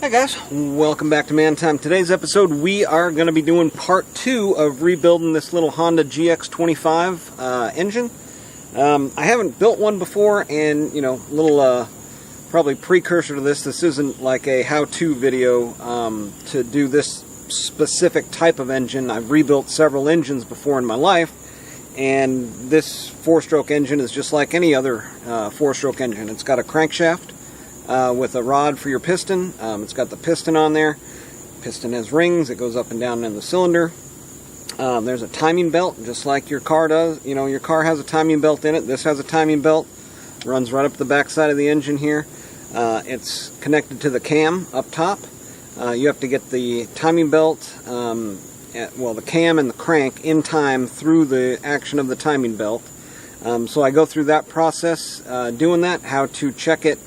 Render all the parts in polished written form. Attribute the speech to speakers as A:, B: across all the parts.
A: Hi guys, welcome back to Man Time. Today's episode we are going to be doing part 2 of rebuilding this little Honda GX25 engine. I haven't built one before, and little probably precursor to this isn't like a how-to video to do this specific type of engine. I've rebuilt several engines before in my life, and this 4-stroke engine is just like any other 4-stroke engine. It's got a crankshaft with a rod for your piston. It's got the piston on there. Piston has rings. It goes up and down in the cylinder. There's a timing belt, just like your car does. Your car has a timing belt in it. This has a timing belt. Runs right up the back side of the engine here. It's connected to the cam up top. You have to get the timing belt, the cam and the crank in time through the action of the timing belt. So I go through that process doing that, how to check it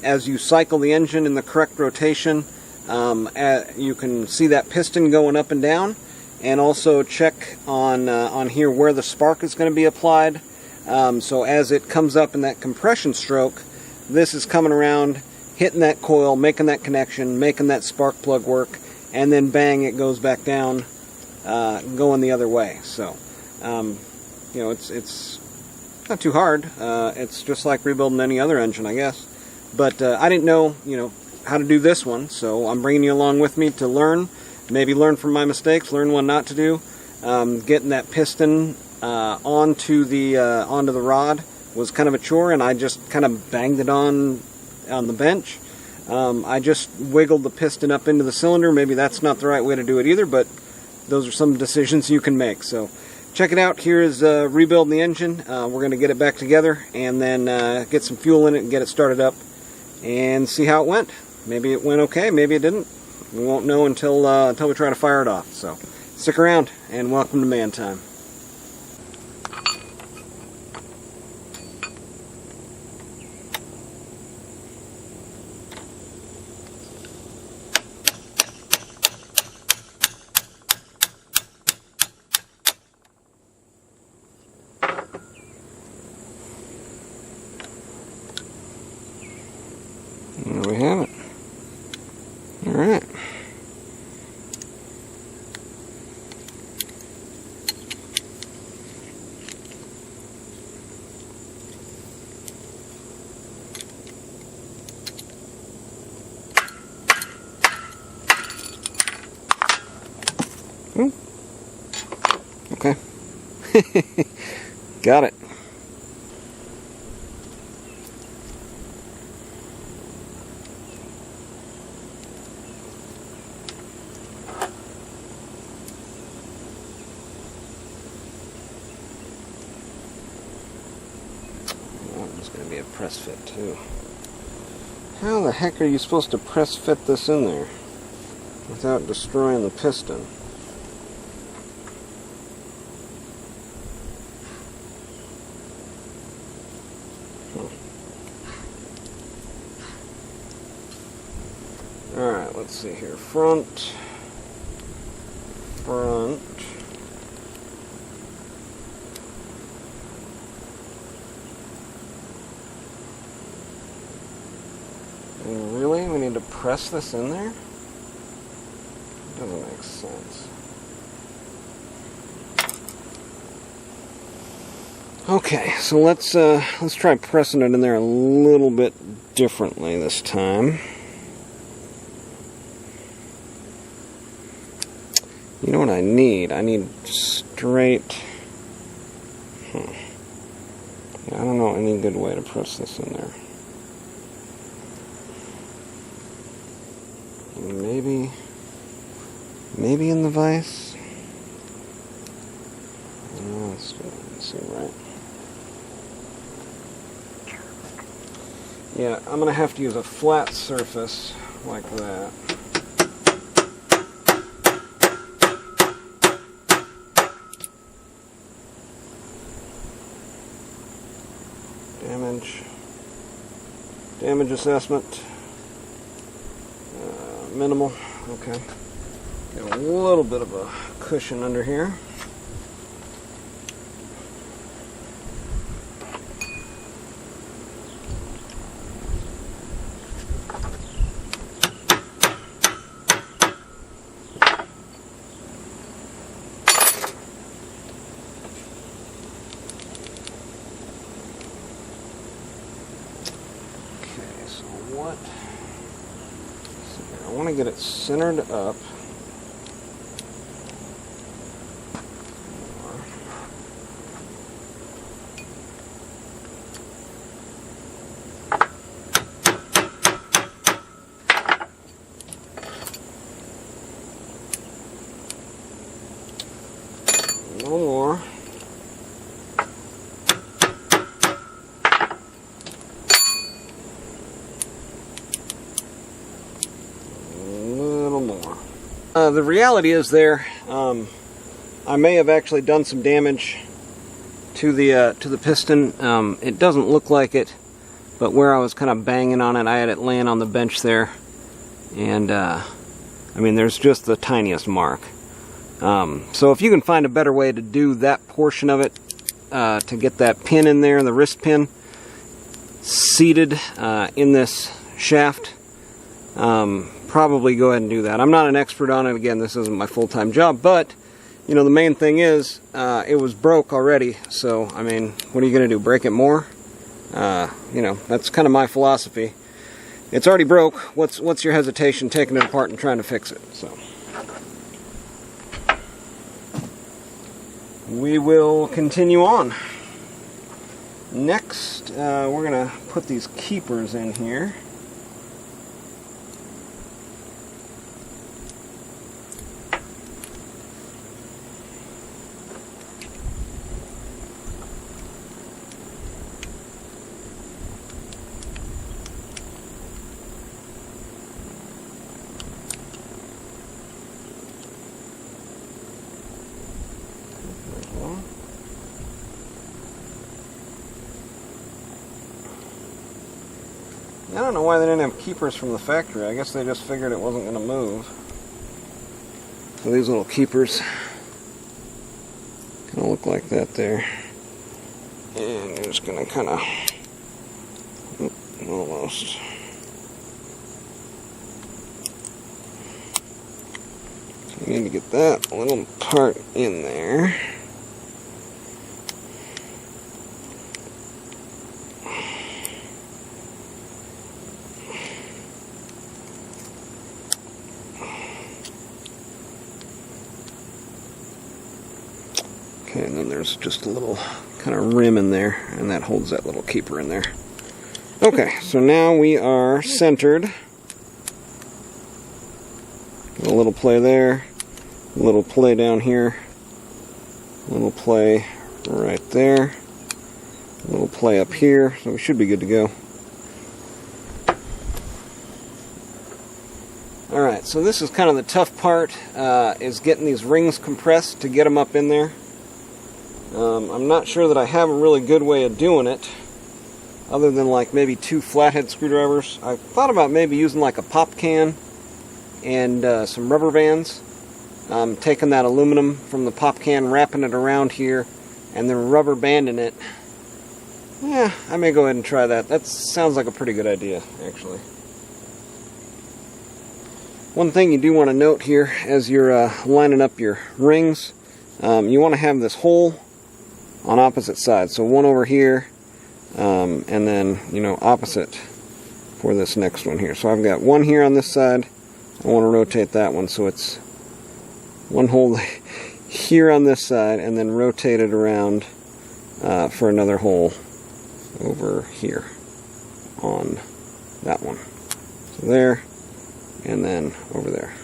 A: as you cycle the engine in the correct rotation. You can see that piston going up and down, and also check on here where the spark is going to be applied. So as it comes up in that compression stroke, this is coming around, hitting that coil, making that connection, making that spark plug work, and then bang, it goes back down, going the other way. So it's not too hard. It's just like rebuilding any other engine, I guess. But I didn't know, how to do this one, so I'm bringing you along with me to learn, maybe learn from my mistakes, learn what not to do. Getting that piston onto the rod was kind of a chore, and I just kind of banged it on the bench. I just wiggled the piston up into the cylinder. Maybe that's not the right way to do it either, but those are some decisions you can make. So check it out. Here is rebuilding the engine. We're going to get it back together and then get some fuel in it and get it started up and see how it went. Maybe it went okay, maybe it didn't. We won't know until we try to fire it off. So stick around, and welcome to Man Time. There we have it. Alright. Okay. Got it. It's going to be a press fit too. How the heck are you supposed to press fit this in there without destroying the piston? Alright, let's see here. Front. And really? We need to press this in there? Doesn't make sense. Okay, so let's try pressing it in there a little bit differently this time. You know what I need? I need straight... Yeah, I don't know any good way to press this in there. Maybe in the vise? Let's see, right? Yeah, I'm going to have to use a flat surface like that. Damage assessment. Minimal. Okay. Got a little bit of a cushion under here. I want to get it centered up. No more. The reality is I may have actually done some damage to the piston. It doesn't look like it, but where I was kind of banging on it, I had it laying on the bench there, and I mean, there's just the tiniest mark. So if you can find a better way to do that portion of it, to get that pin in there, the wrist pin, seated in this shaft, probably go ahead and do that. I'm not an expert on it. Again, this isn't my full-time job, but you know, the main thing is it was broke already, so I mean, what are you going to do, break it more? You know, that's kind of my philosophy. It's already broke. What's your hesitation taking it apart and trying to fix it? So we will continue on. Next, we're going to put these keepers in here. I don't know why they didn't have keepers from the factory. I guess they just figured it wasn't going to move. So these little keepers kind of look like that there. And you're just going to kind of almost. So you need to get that little part in there. Okay, and then there's just a little kind of rim in there, and that holds that little keeper in there. Okay, so now we are centered. A little play there, a little play down here, a little play right there, a little play up here, so we should be good to go. Alright, so this is kind of the tough part, is getting these rings compressed to get them up in there. I'm not sure that I have a really good way of doing it, other than like maybe 2 flathead screwdrivers. I thought about maybe using like a pop can and some rubber bands. Taking that aluminum from the pop can, wrapping it around here, and then rubber banding it. Yeah, I may go ahead and try that. That sounds like a pretty good idea, actually. One thing you do want to note here as you're lining up your rings, you want to have this hole on opposite sides. So one over here, and then, you know, opposite for this next one here. So I've got one here on this side. I want to rotate that one so it's one hole here on this side, and then rotate it around for another hole over here on that one. So there, and then over there.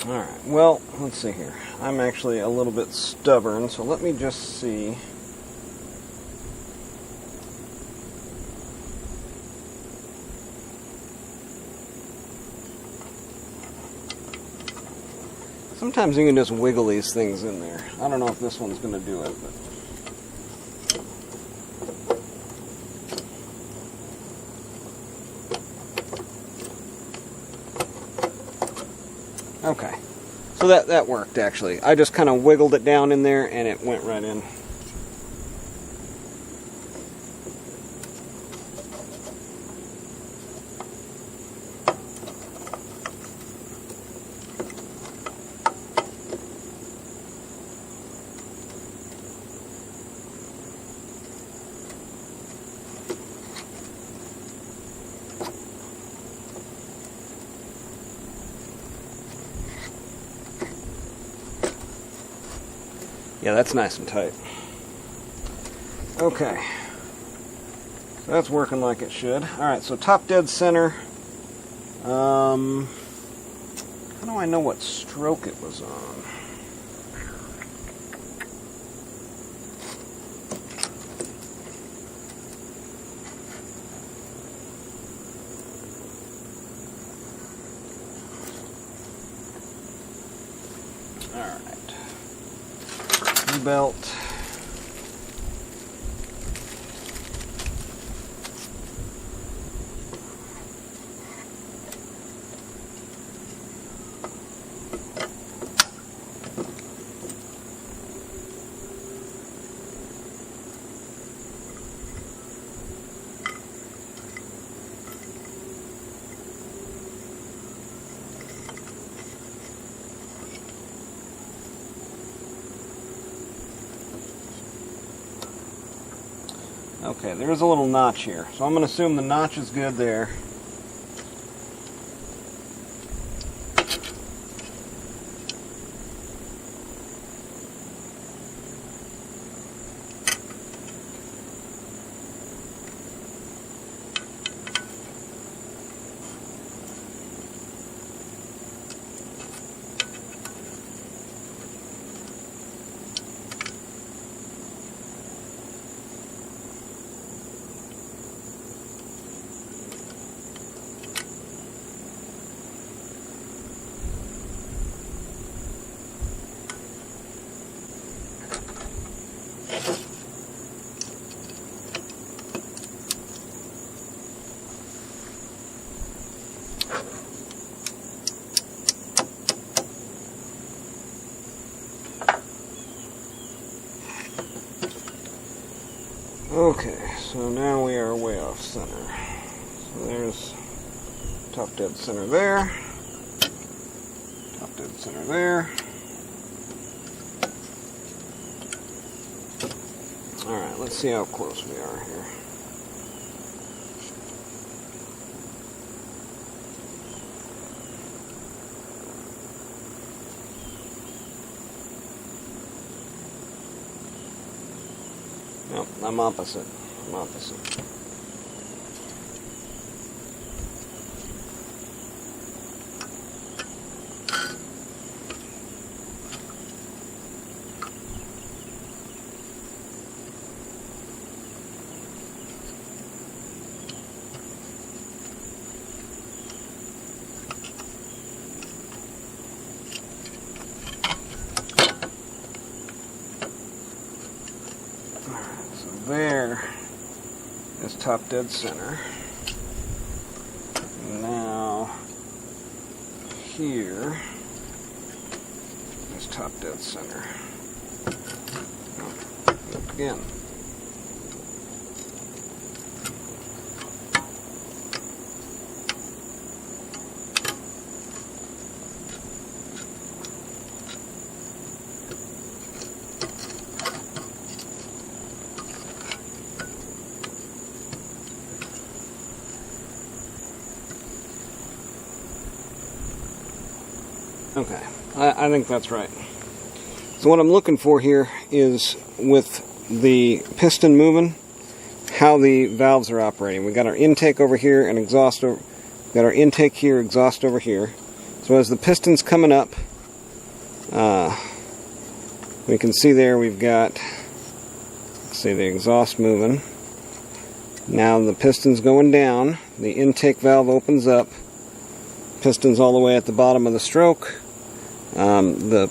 A: Alright, well, let's see here. I'm actually a little bit stubborn, so let me just see. Sometimes you can just wiggle these things in there. I don't know if this one's going to do it, but. Okay, so that worked actually. I just kind of wiggled it down in there and it went right in. Yeah, that's nice and tight. Okay. So that's working like it should. Alright, so top dead center. How do I know what stroke it was on? Alright. Belt. Okay, there's a little notch here, so I'm going to assume the notch is good there. Okay, so now we are way off center. So there's top dead center there, top dead center there. Alright, let's see how close we are here. Nope, I'm opposite. I'm opposite. There is top dead center. Now here is top dead center. Look again. Okay, I think that's right. So what I'm looking for here is, with the piston moving, how the valves are operating. We got our intake over here and exhaust over. Got our intake here, exhaust over here. So as the piston's coming up, we can see there we've got, let's see, the exhaust moving. Now the piston's going down. The intake valve opens up. Piston's all the way at the bottom of the stroke. The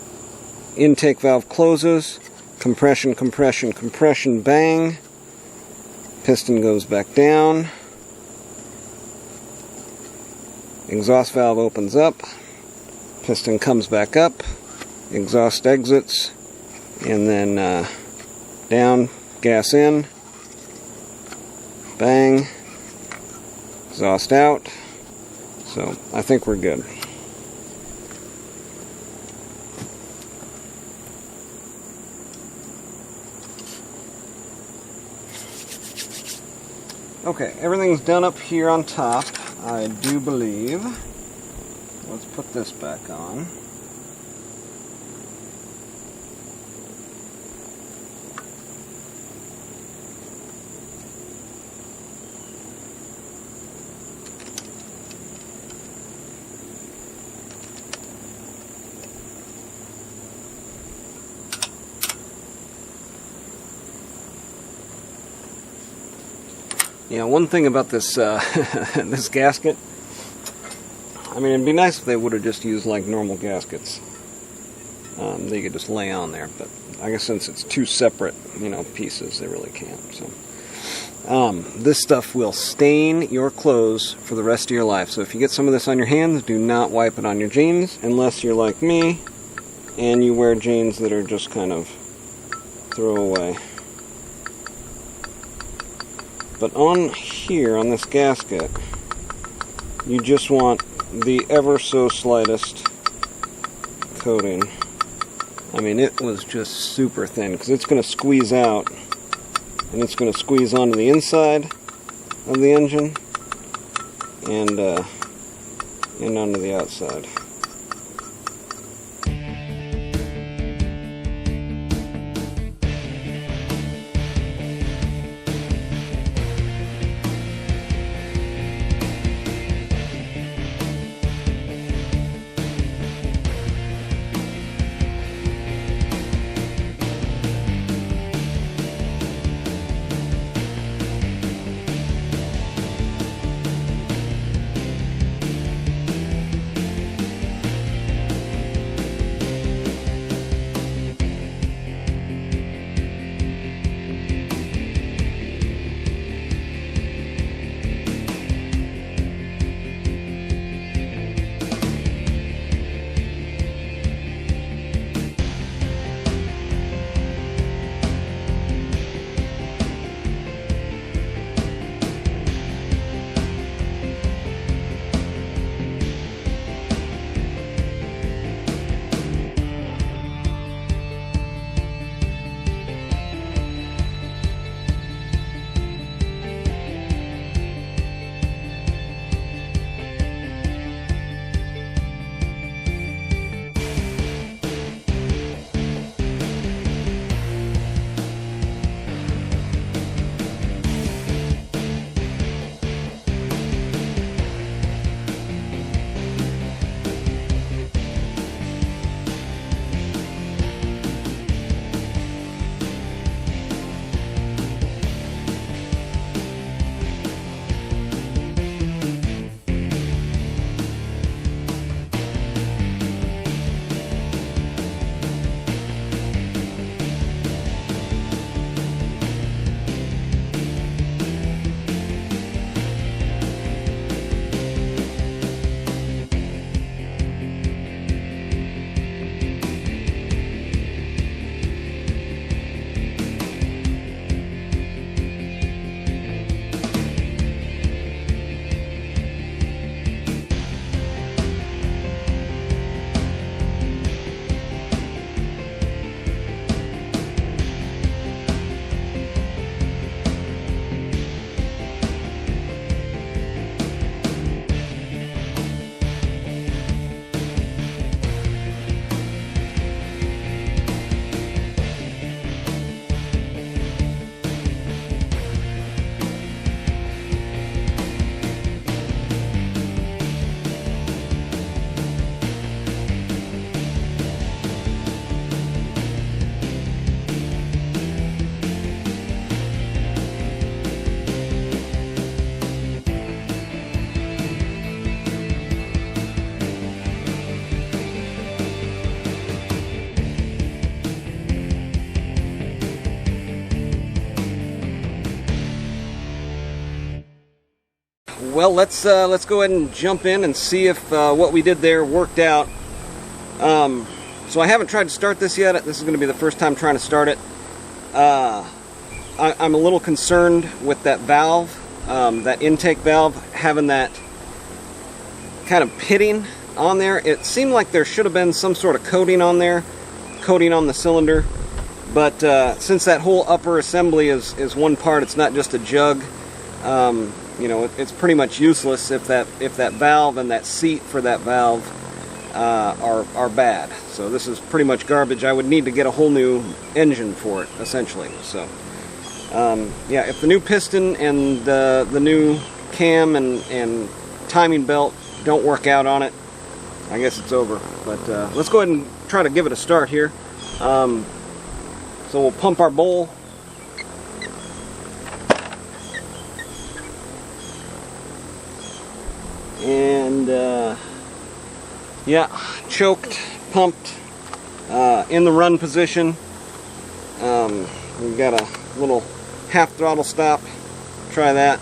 A: intake valve closes. Compression, compression, compression, bang. Piston goes back down. Exhaust valve opens up. Piston comes back up. Exhaust exits. And then down, gas in. Bang. Exhaust out. So I think we're good. Okay, everything's done up here on top, I do believe. Let's put this back on. Yeah, one thing about this this gasket, I mean, it'd be nice if they would have just used like normal gaskets. They could just lay on there, but I guess since it's two separate, you know, pieces, they really can't. So, this stuff will stain your clothes for the rest of your life. So if you get some of this on your hands, do not wipe it on your jeans, unless you're like me and you wear jeans that are just kind of throwaway. But on here, on this gasket, you just want the ever so slightest coating. I mean, it was just super thin, because it's going to squeeze out, and it's going to squeeze onto the inside of the engine, and onto the outside. Well, let's go ahead and jump in and see if what we did there worked out. So I haven't tried to start this yet. This is going to be the first time trying to start it. I'm a little concerned with that valve, that intake valve, having that kind of pitting on there. It seemed like there should have been some sort of coating on there, coating on the cylinder. But since that whole upper assembly is one part, it's not just a jug. You know, it's pretty much useless if that valve and that seat for that valve are bad. So this is pretty much garbage. I would need to get a whole new engine for it, essentially. So yeah, if the new piston and the new cam and timing belt don't work out on it, I guess it's over. But let's go ahead and try to give it a start here. So we'll pump our bowl. And yeah, choked, pumped, in the run position. We've got a little half throttle stop. Try that.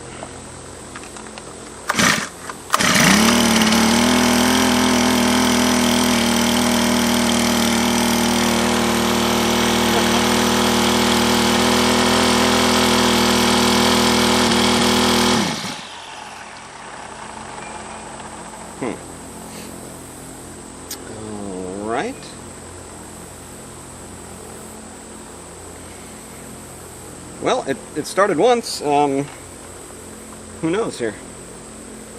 A: All right. Well, it started once. Who knows here?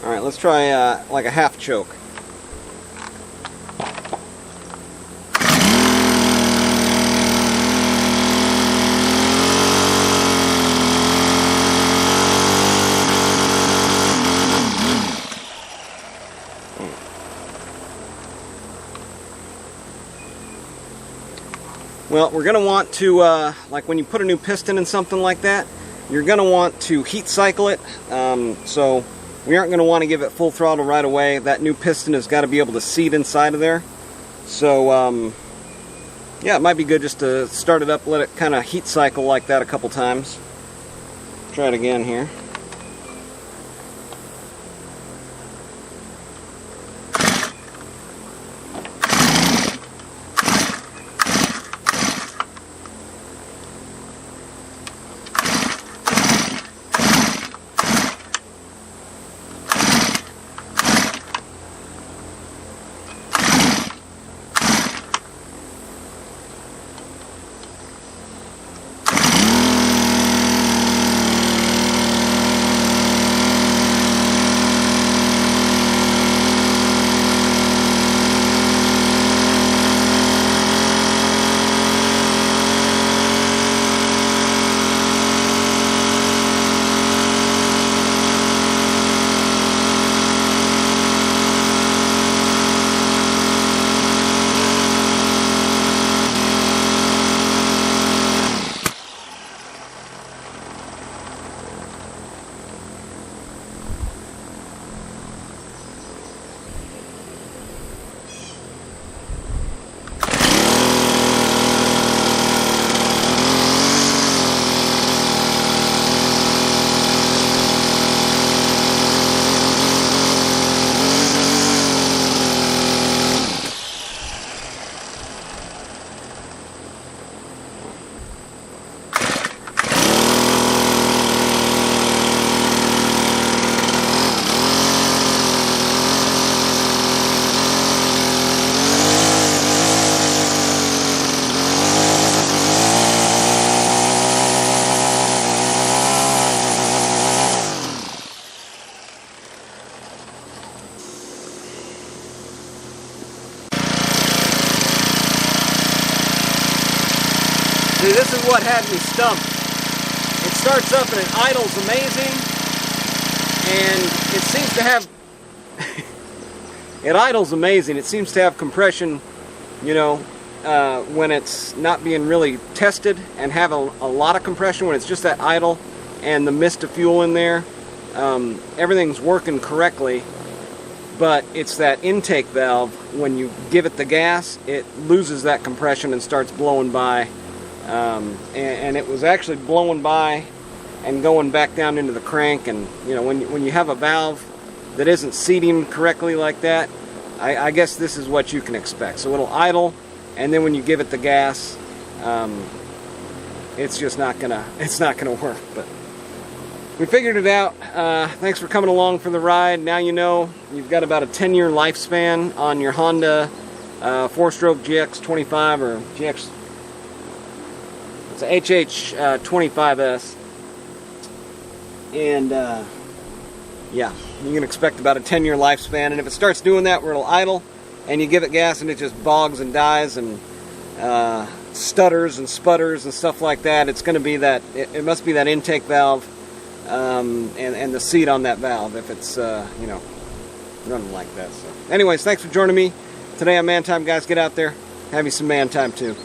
A: All right, let's try like a half choke. Well, we're going to want to, like when you put a new piston in something like that, you're going to want to heat cycle it. So we aren't going to want to give it full throttle right away. That new piston has got to be able to seat inside of there. So yeah, it might be good just to start it up, let it kind of heat cycle like that a couple times. Try it again here. See, this is what had me stumped. It starts up and it idles amazing, and it seems to have, it idles amazing. It seems to have compression, you know, when it's not being really tested, and have a lot of compression when it's just that idle and the mist of fuel in there. Everything's working correctly, but it's that intake valve. When you give it the gas, it loses that compression and starts blowing by. And it was actually blowing by and going back down into the crank. And you know, when you have a valve that isn't seating correctly like that, I guess this is what you can expect. So it'll idle, and then when you give it the gas, it's just not gonna work. But we figured it out. Thanks for coming along for the ride. Now you know you've got about a 10-year lifespan on your Honda 4-stroke GX25 or GX. It's a HH25S, and yeah, you can expect about a 10-year lifespan. And if it starts doing that where it'll idle and you give it gas and it just bogs and dies and stutters and sputters and stuff like that, it's going to be that, it must be that intake valve and the seat on that valve if it's you know, running like that. So anyways, thanks for joining me today on Man Time, guys. Get out there, have you some man time too.